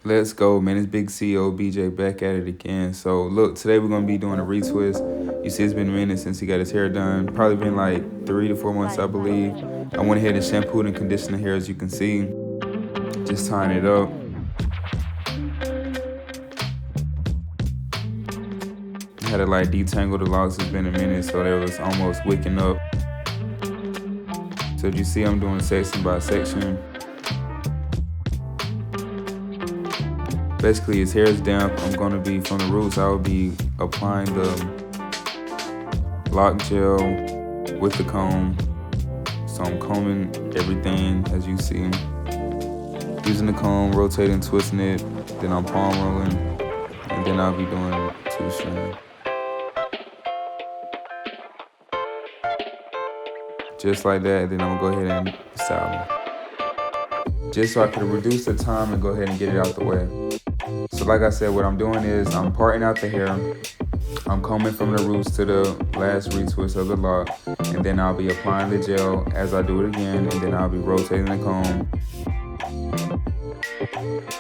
Let's go, man. It's Big CEO BJ back at it again. So look, today we're gonna be doing a retwist. You see, it's been a minute since he got his hair done. Probably been like 3 to 4 months, I believe. I went ahead and shampooed and conditioned the hair, as you can see. Just tying it up. I had to like detangle the locks. It's been a minute, so they was almost wicking up. So as you see, I'm doing section by section. Basically, his hair is damp. I'm gonna be, from the roots, I will be applying the lock gel with the comb. So I'm combing everything, as you see. Using the comb, rotating, twisting it, then I'm palm rolling, and then I'll be doing two-strand. Just like that, then I'm gonna go ahead and style it. Just so I can reduce the time and go ahead and get it out the way. So like I said, what I'm doing is I'm parting out the hair. I'm combing from the roots to the last retwist of the lock, and then I'll be applying the gel as I do it again, and then I'll be rotating the comb.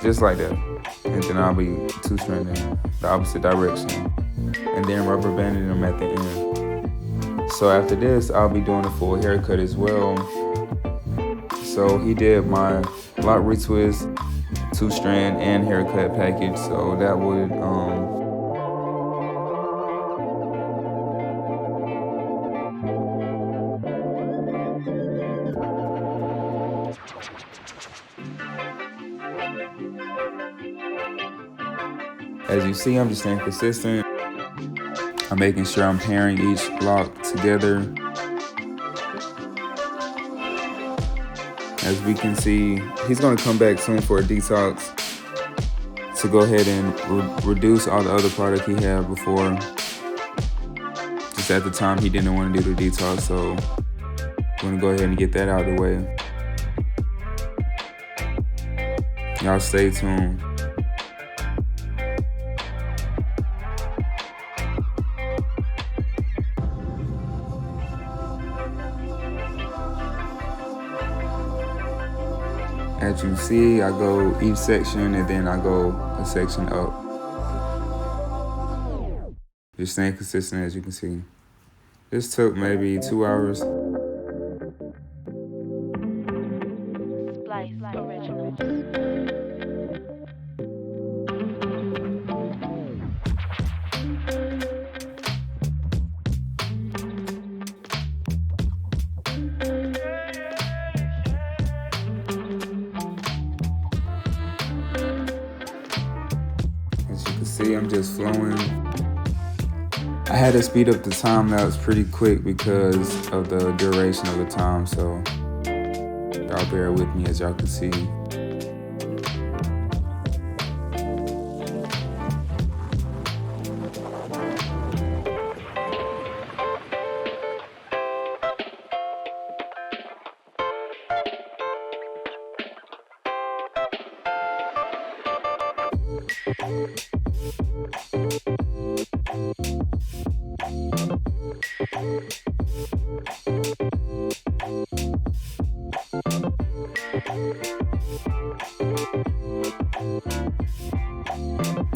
Just like that. And then I'll be two-stranding the opposite direction, and then rubber banding them at the end. So after this, I'll be doing a full haircut as well. So he did my lock retwist, two-strand, and haircut package. So that would as you see, I'm just staying consistent. I'm making sure I'm pairing each lock together. As we can see, he's gonna come back soon for a detox to go ahead and reduce all the other product he had before. Just at the time, he didn't want to do the detox, so I'm gonna go ahead and get that out of the way. Y'all stay tuned. As you see, I go each section and then I go a section up. Just staying consistent, as you can see. This took maybe 2 hours. As you can see, I'm just flowing. I had to speed up the time lapse pretty quick because of the duration of the time, so y'all bear with me as y'all can see.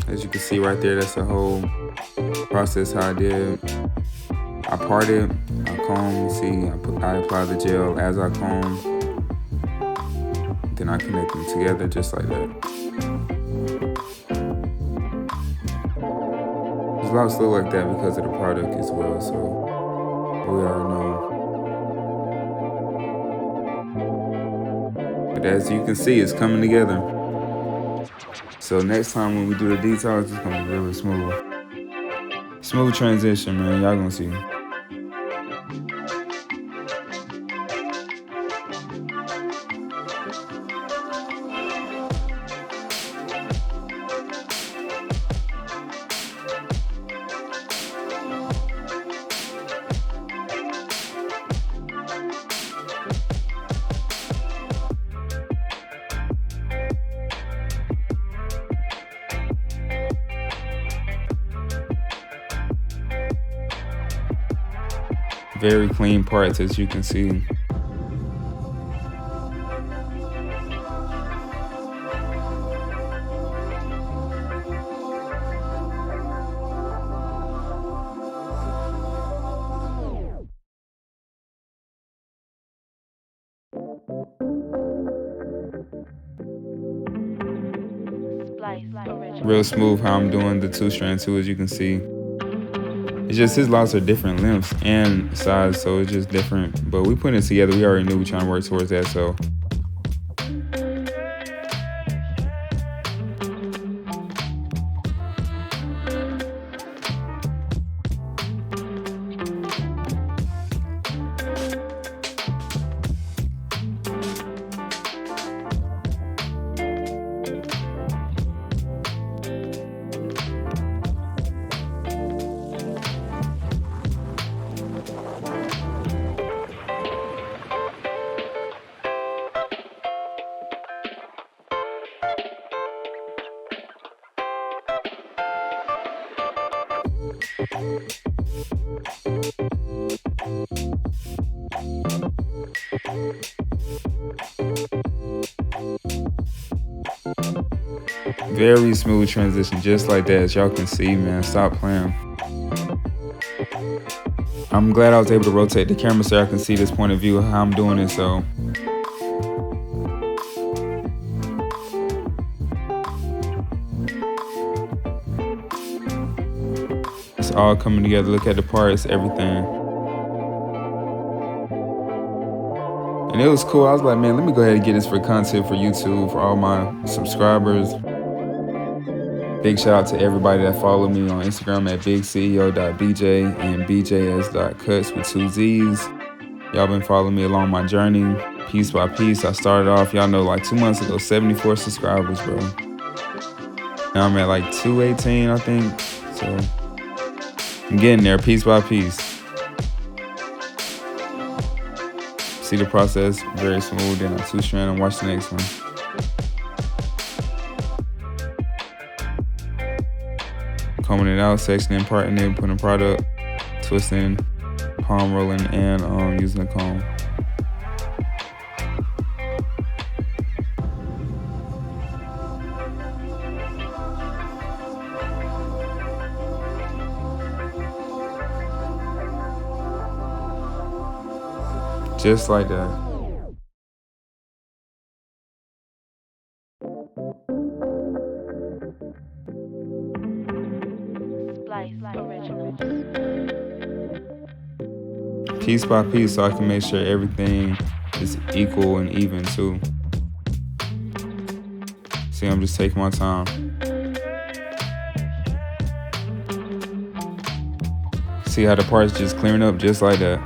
As you can see right there, that's the whole process how I did. I parted, I comb, you see, I apply the gel as I comb. Then I connect them together just like that. These locks look like that because of the product as well, so we already know. But as you can see, it's coming together. So next time when we do the detox, it's gonna be really smooth. Smooth transition, man, y'all gonna see. Very clean parts, as you can see. Real smooth how I'm doing the 2-strand too, as you can see. It's just his locks are different lengths and size, so it's just different. But we put it together. We already knew we trying to work towards that, so. Very smooth transition, just like that, as y'all can see, man. Stop playing. I'm glad I was able to rotate the camera so I can see this point of view of how I'm doing it, so. It's all coming together. Look at the parts, everything. And it was cool. I was like, man, let me go ahead and get this for content for YouTube, for all my subscribers. Big shout out to everybody that followed me on Instagram at bigceo.bj and bjs.cuts with 2 Z's. Y'all been following me along my journey, piece by piece. I started off, y'all know, like 2 months ago, 74 subscribers, bro. Now I'm at like 218, I think. So I'm getting there piece by piece. See the process, very smooth. Then I 2-strand and watch the next one. Combing it out, sectioning, parting it, putting product, twisting, palm rolling, and using a comb. Just like that. Piece by piece, so I can make sure everything is equal and even too. See, I'm just taking my time. See how the parts just clearing up just like that.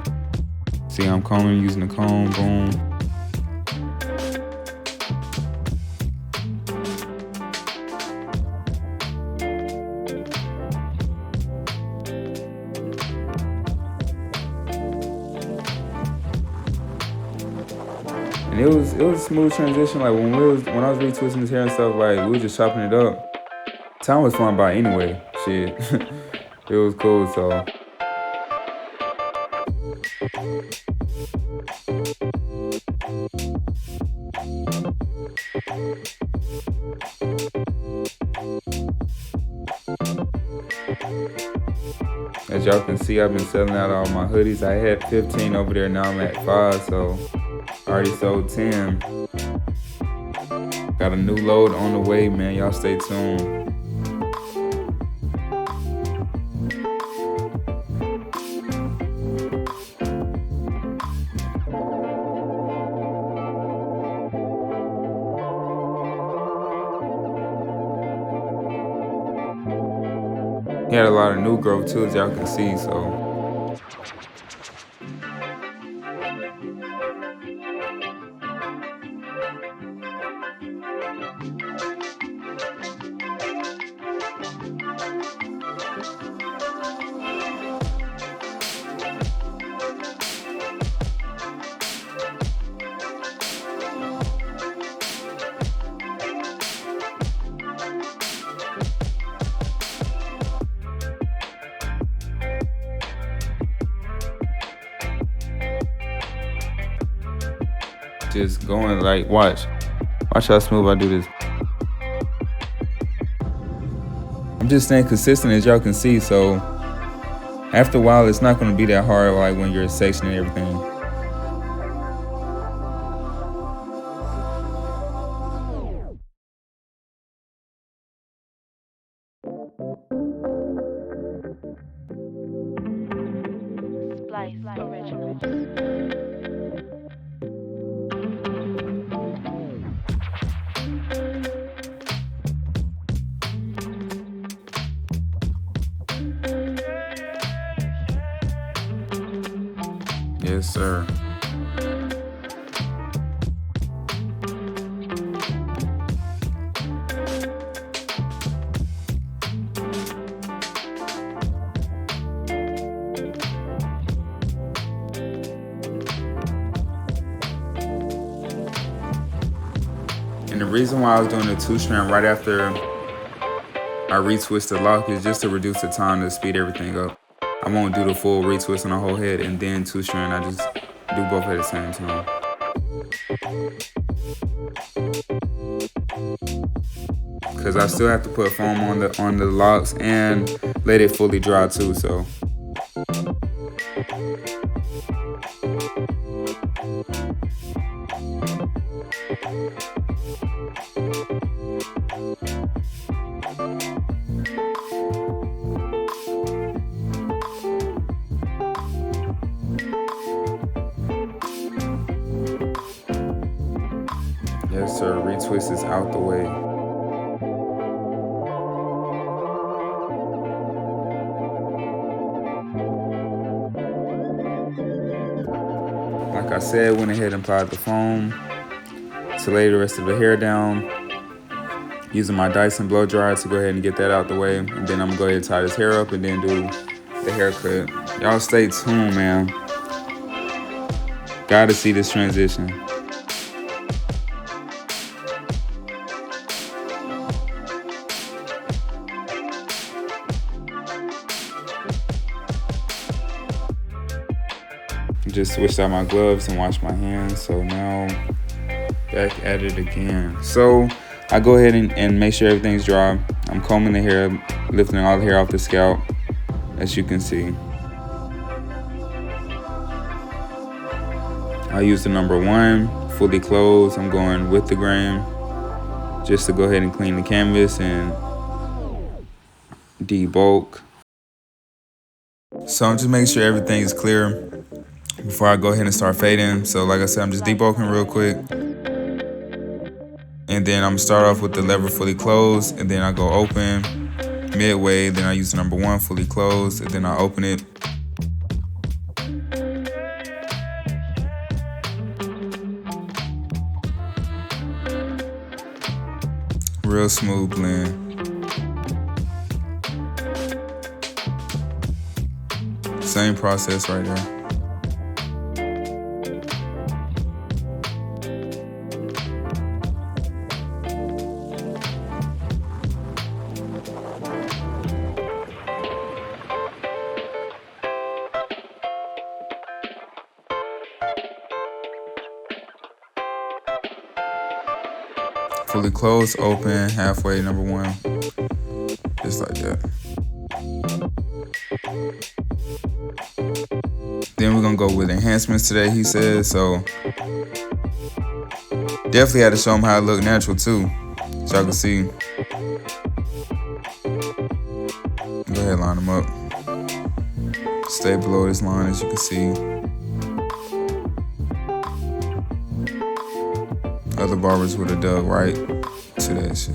See, I'm combing, using the comb, boom. And it was a smooth transition. Like when I was retwisting his hair and stuff, like we were just chopping it up. Time was flying by anyway. Shit. It was cool, so. As y'all can see, I've been selling out all my hoodies. I had 15 over there, now I'm at 5, so I already sold 10. Got a new load on the way, man. Y'all stay tuned. He had a lot of new growth too, as y'all can see, so. Just going like, watch how smooth I do this. I'm just staying consistent, as y'all can see, so after a while it's not going to be that hard, like when you're sectioning everything. Yes, sir. And the reason why I was doing the two-strand right after I retwist the lock is just to reduce the time to speed everything up. I won't do the full retwist on the whole head and then two-strand. I just do both at the same time. Because I still have to put foam on the locks and let it fully dry too, so. Yes, sir. Retwist is out the way. Like I said, went ahead and applied the foam to lay the rest of the hair down. Using my Dyson blow dryer to go ahead and get that out the way. And then I'm gonna go ahead and tie this hair up and then do the haircut. Y'all stay tuned, man. Gotta see this transition. Just switched out my gloves and washed my hands, so now back at it again. So I go ahead and make sure everything's dry. I'm combing the hair, lifting all the hair off the scalp, as you can see. I use the number 1, fully closed. I'm going with the grain, just to go ahead and clean the canvas and debulk. So I'm just making sure everything's clear before I go ahead and start fading. So like I said, I'm just debulking real quick. And then I'm gonna start off with the lever fully closed, and then I go open midway, then I use the number 1 fully closed, and then I open it. Real smooth blend. Same process right there. Fully closed, open, halfway, number 1. Just like that. Then we're gonna go with enhancements today, he says. So definitely had to show him how it looked natural too. So y'all can see. Go ahead, line them up. Stay below this line, as you can see. Other barbers would have dug right to that shit.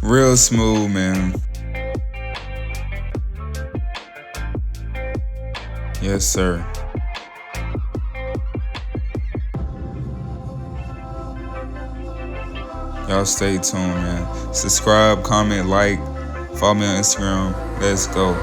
Real smooth, man. Yes, sir. Y'all stay tuned, man. Subscribe, comment, like, follow me on Instagram. Let's go.